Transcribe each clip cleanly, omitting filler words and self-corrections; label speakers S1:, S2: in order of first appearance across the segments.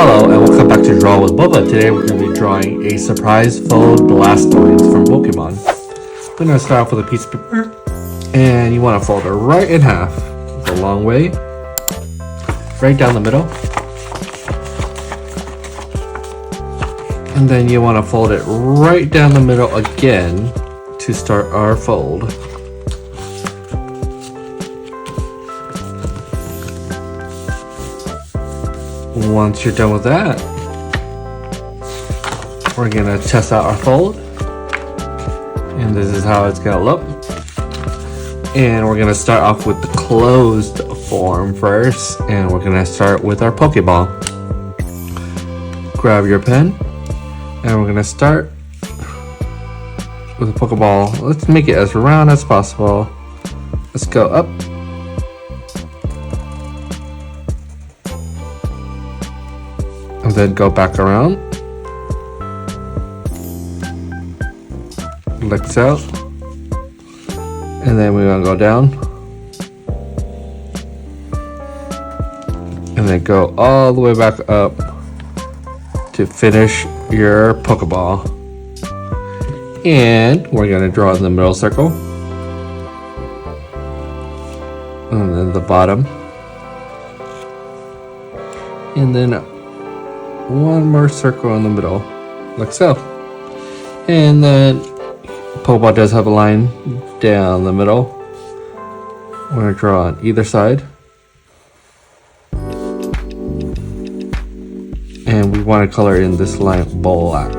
S1: Hello and welcome back to Draw with Boba. Today we're going to be drawing a surprise fold Blastoise from Pokemon. We're going to start off with a piece of paper, and you want to fold it right in half, the long way, right down the middle. And then you want to fold it right down the middle again to start our fold. Once you're done with that, we're gonna test out our fold, and this is how it's gonna look. And we're gonna start off with the closed form first, and we're gonna start with our Pokéball. Grab your pen, and we're gonna start with a Pokéball. Let's make it as round as possible. Let's go up. And then go back around, like so, and then we're gonna go down, and then go all the way back up to finish your Pokeball. And we're gonna draw in the middle circle, and then the bottom, and then one more circle in the middle, like so. And then Pokeball does have a line down the middle. We're going to draw on either side. And we want to color in this line black.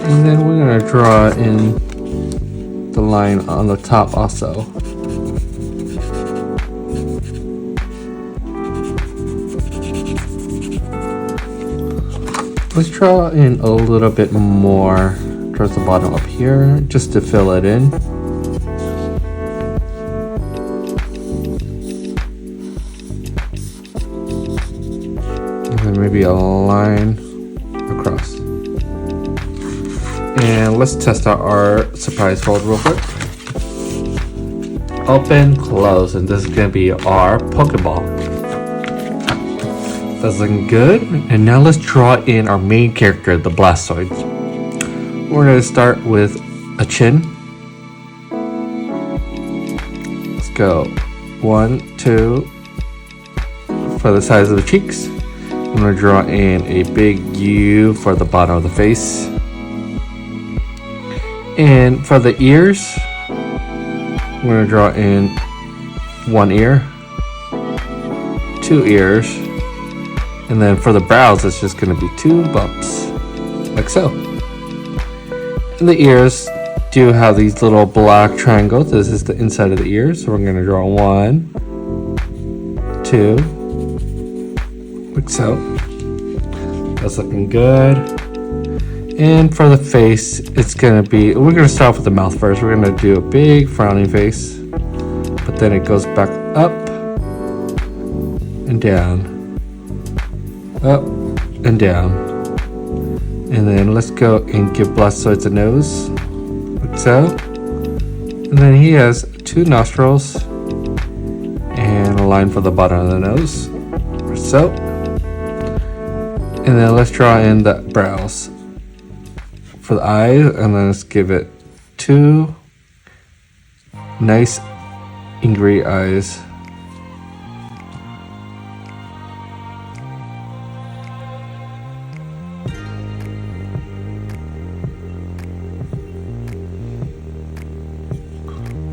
S1: And then we're going to draw in the line on the top also. Let's draw in a little bit more towards the bottom up here, just to fill it in. And then maybe a line across. And let's test out our surprise fold real quick. Open, close, and this is going to be our Pokeball. That's looking good. And now let's draw in our main character, the Blastoise. We're going to start with a chin. Let's go 1, 2 for the size of the cheeks. I'm going to draw in a big U for the bottom of the face. And for the ears, we're going to draw in one ear, 2 ears, and then for the brows, it's just going to be 2 bumps, like so. And the ears do have these little black triangles. This is the inside of the ears, so we're going to draw 1, 2, like so. That's looking good. And for the face, it's gonna be, we're gonna start off with the mouth first. We're gonna do a big frowning face, but then it goes back up and down, up and down. And then let's go and give Blastoise a nose, like so. And then he has 2 nostrils and a line for the bottom of the nose, like so. And then let's draw in the brows for the eyes, and then let's give it 2 nice angry eyes.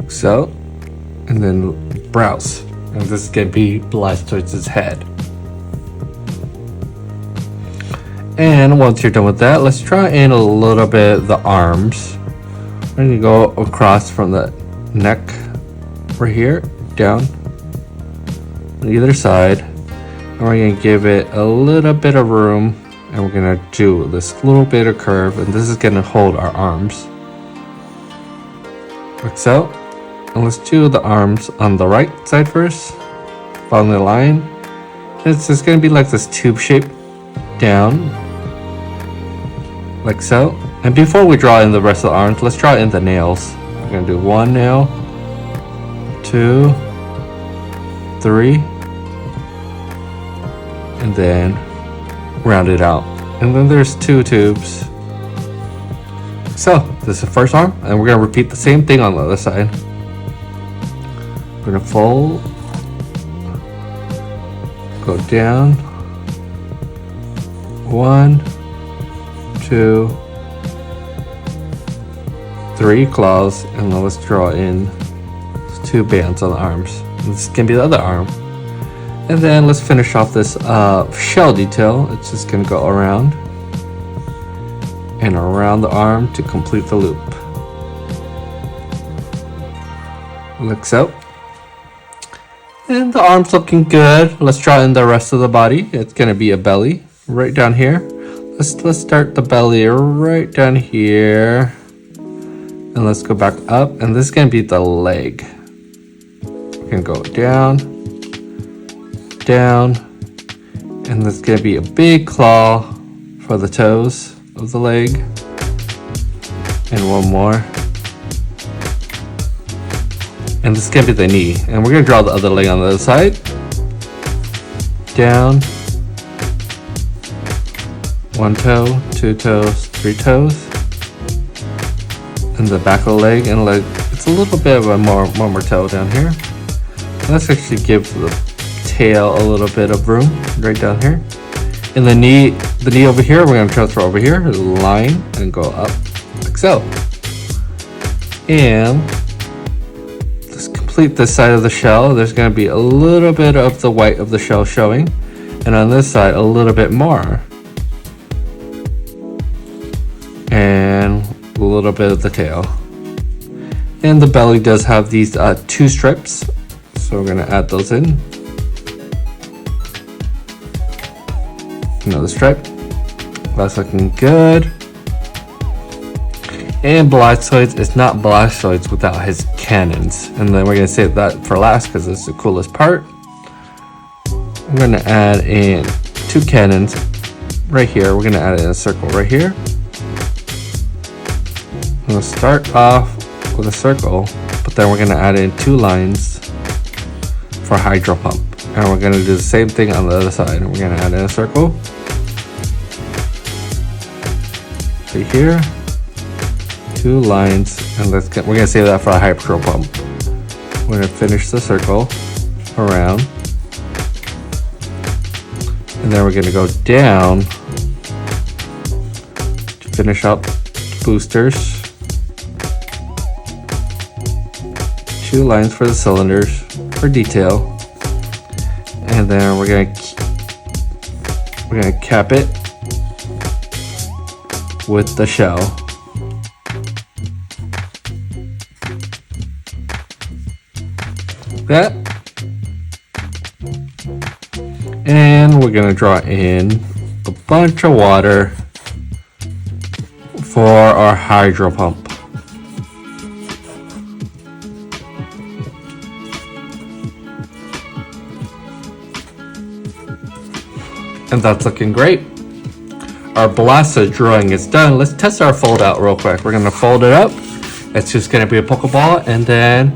S1: So, and then brows, and this is gonna be Blastoise's head. And once you're done with that, let's draw in a little bit the arms. We're going to go across from the neck right here, down on either side. And we're going to give it a little bit of room, and we're going to do this little bit of curve, and this is going to hold our arms, like so. And let's do the arms on the right side first, following the line. It's just going to be like this tube shape down like so. And before we draw in the rest of the arms, let's draw in the nails. We're gonna do 1 nail, 2, 3, and then round it out. And then there's 2 tubes. So this is the first arm, and we're gonna repeat the same thing on the other side. We're gonna fold, go down, 1, 2, 3 claws, and then let's draw in 2 bands on the arms. This can be the other arm. And then let's finish off this shell detail. It's just gonna go around and around the arm to complete the loop. Like so. And the arm's looking good. Let's draw in the rest of the body. It's gonna be a belly right down here. Let's start the belly right down here. And let's go back up, and this is gonna be the leg. We're gonna go down, down, and this is gonna be a big claw for the toes of the leg. And 1 more. And this is gonna be the knee. And we're gonna draw the other leg on the other side. Down, 1 toe, 2 toes, 3 toes. And the back of the leg, and like it's a little bit of a more toe down here. Let's actually give the tail a little bit of room right down here. And the knee over here, we're gonna transfer over here, line, and go up like so. And let's complete this side of the shell. There's gonna be a little bit of the white of the shell showing, and on this side a little bit more. And a little bit of the tail. And the belly does have these 2 strips, so we're gonna add those in. Another stripe. That's looking good. And Blastoise is not Blastoise without his cannons. And then we're gonna save that for last because it's the coolest part. I'm gonna add in 2 cannons right here. We're gonna add in a circle right here. I'm gonna start off with a circle, but then we're gonna add in 2 lines for hydro pump. And we're gonna do the same thing on the other side. We're gonna add in a circle. Right here. 2 lines, and we're gonna save that for a hydro pump. We're gonna finish the circle around. And then we're gonna go down to finish up boosters. 2 lines for the cylinders for detail, and then we're gonna cap it with the shell. That, and we're gonna draw in a bunch of water for our hydro pump. And that's looking great. Our Blastoise drawing is done. Let's test our fold out real quick. We're gonna fold it up. It's just gonna be a Pokeball, and then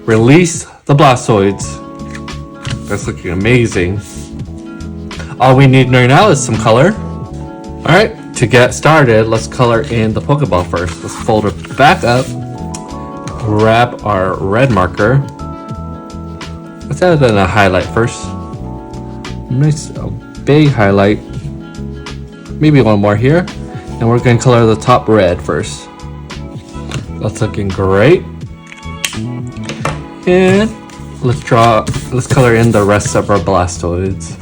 S1: release the Blastoise. That's looking amazing. All we need right now is some color. All right, to get started, let's color in the Pokeball first. Let's fold it back up. Grab our red marker. Let's add in a highlight first. Nice big highlight, maybe 1 more here, and we're going to color the top red first. That's looking great. And let's color in the rest of our Blastoids.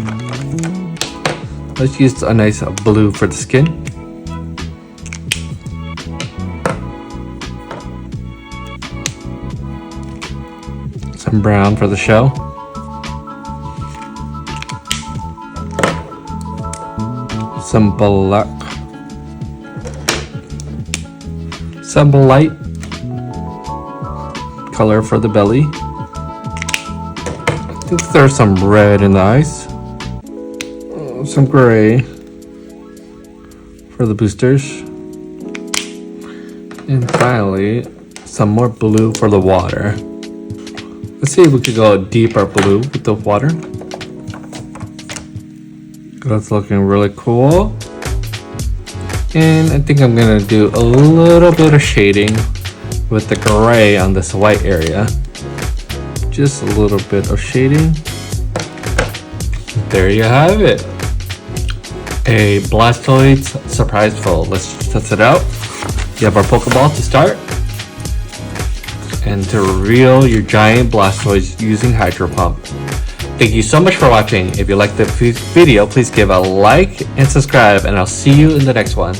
S1: Let's use a nice blue for the skin. Some brown for the shell. Some black, some light color for the belly. I think there's some red in the eyes, some gray for the boosters. And finally, some more blue for the water. Let's see if we could go deeper blue with the water. That's looking really cool. And I think I'm gonna do a little bit of shading with the gray on this white area. Just a little bit of shading. There you have it. A Blastoise surprise fold. Let's test it out. You have our Pokeball to start. And to reveal your giant Blastoise using Hydro Pump. Thank you so much for watching. If you liked the video, please give a like and subscribe, and I'll see you in the next one.